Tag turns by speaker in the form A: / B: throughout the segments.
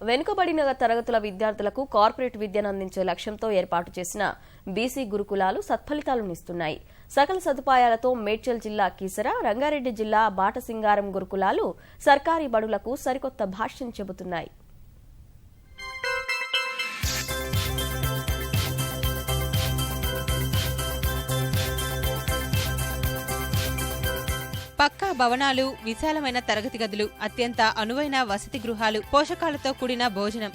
A: వెనుకబడిన తరగతుల విద్యార్థులకు కార్పొరేట్ విద్యను అందించే లక్ష్యంతో ఏర్పాటు చేసిన బీసీ గురుకులాలు సత్ఫలితాలనిస్తున్నాయి. సకల సదుపాయాలతో మేడ్చల్ జిల్లా కీసర, రంగారెడ్డి జిల్లా బాటసింగారం గురుకులాలు సర్కారీ బడులకు సరికొత్త భాష్యం చెబుతున్నాయి.
B: పక్కా భవనాలు, విశాలమైన తరగతి గదులు, అత్యంత అనువైన వసతి గృహాలు, పోషకాలతో కూడిన భోజనం.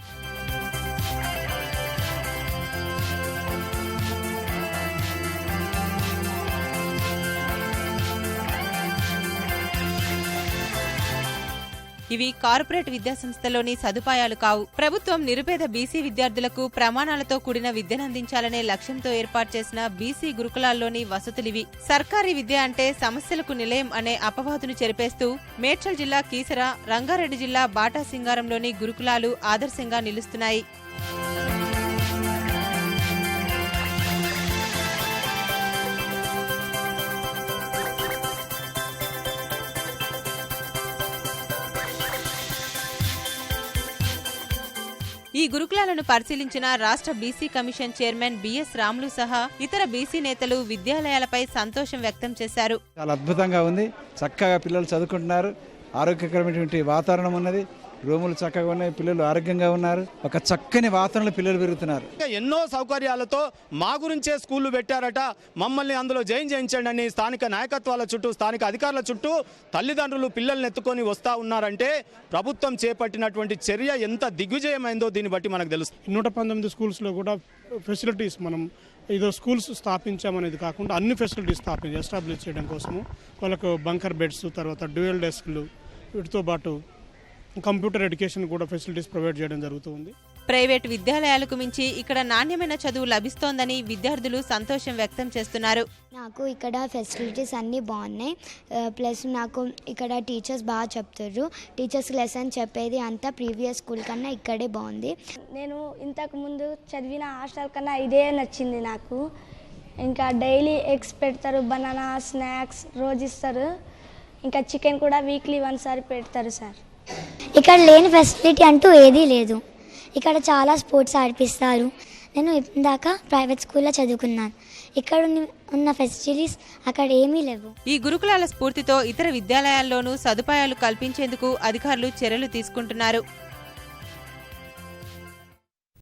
B: ఇవి కార్పొరేట్ విద్యాసంస్థలోని సదుపాయాలు కావు. ప్రభుత్వం నిరుపేద బీసీ విద్యార్థులకు ప్రమాణాలతో కూడిన విద్యనందించాలనే లక్ష్యంతో ఏర్పాటు చేసిన బీసీ గురుకులాల్లోని వసతులివి. సర్కారీ విద్య అంటే సమస్యలకు నిలయం అనే అపవాదును చెరిపేస్తూ మేడ్చల్ జిల్లా కీసర, రంగారెడ్డి జిల్లా బాటాసింగారంలోని గురుకులాలు ఆదర్శంగా నిలుస్తున్నాయి. ఈ గురుకులాలను పరిశీలించిన రాష్ట్ర BC commission chairman BS Ramulu సహా ఇతర బీసీ నేతలు విద్యాలయాలపై సంతోషం వ్యక్తం చేశారు.
C: చాలా అద్భుతంగా ఉంది. చక్కగా పిల్లలు చదువుకుంటున్నారు. ఆరోగ్యకరమైనటువంటి వాతావరణం ఉన్నది. రూములు చక్కగా ఉన్నాయి. పిల్లలు ఆరోగ్యంగా ఉన్నారు. ఒక చక్కని వాతావరణంలో పిల్లలు పెరుగుతున్నారు.
D: ఎన్నో సౌకర్యాలతో మా గురించే స్కూళ్లు పెట్టారట, మమ్మల్ని అందులో జాయిన్ చేయించండి అని స్థానిక నాయకత్వాల చుట్టూ, స్థానిక అధికారుల చుట్టూ తల్లిదండ్రులు పిల్లల్ని ఎత్తుకొని వస్తూ ఉన్నారంటే ప్రభుత్వం చేపట్టినటువంటి చర్య ఎంత దిగ్విజయమైందో దీన్ని బట్టి మనకు తెలుస్తుంది.
E: 119 స్కూల్స్లో కూడా ఫెసిలిటీస్ మనం ఏదో స్కూల్స్ స్థాపించామనేది కాకుండా అన్ని ఫెసిలిటీస్ ఎస్టాబ్లిష్ చేయడం కోసము వాళ్ళకు బంకర్ బెడ్స్, తర్వాత డ్యూయల్ డెస్క్లు, వీటితో పాటు కంప్యూటర్ ఎడ్యుకేషన్ కూడా ఫెసిలిటీస్ ప్రొవైడ్ చేయడం జరుగుతుంది.
B: ప్రైవేటు విద్యాలయాలకు మించి ఇక్కడ నాణ్యమైన చదువు లభిస్తోందని విద్యార్థులు సంతోషం వ్యక్తం చేస్తున్నారు.
F: నాకు ఇక్కడ ఫెసిలిటీస్ అన్నీ బాగున్నాయి. ప్లస్ నాకు ఇక్కడ టీచర్స్ బాగా చెప్తారు. టీచర్స్ లెసన్ చెప్పేది అంతా ప్రీవియస్ స్కూల్ కన్నా ఇక్కడే బాగుంది.
G: నేను ఇంతకు ముందు చదివిన హాస్టల్ కన్నా ఇదే నచ్చింది నాకు. ఇంకా డైలీ ఎగ్స్ పెడతారు, బనానా స్నాక్స్ రోజు ఇస్తారు. ఇంకా చికెన్ కూడా వీక్లీ 1 సారి పెడతారు సార్.
F: ఇక్కడ లేని ఫెసిలిటీ అంటూ ఏదీ లేదు. ఇక్కడ చాలా స్పోర్ట్స్ ఆడిపిస్తారు. నేను ఇందాక ప్రైవేట్ స్కూల్లో చదువుకున్నాను. ఇక్కడ ఉన్న ఫెసిలిటీస్ అక్కడ ఏమీ లేవు.
B: ఈ గురుకులాల స్ఫూర్తితో ఇతర విద్యాలయాల్లోనూ సదుపాయాలు కల్పించేందుకు అధికారులు చర్యలు తీసుకుంటున్నారు.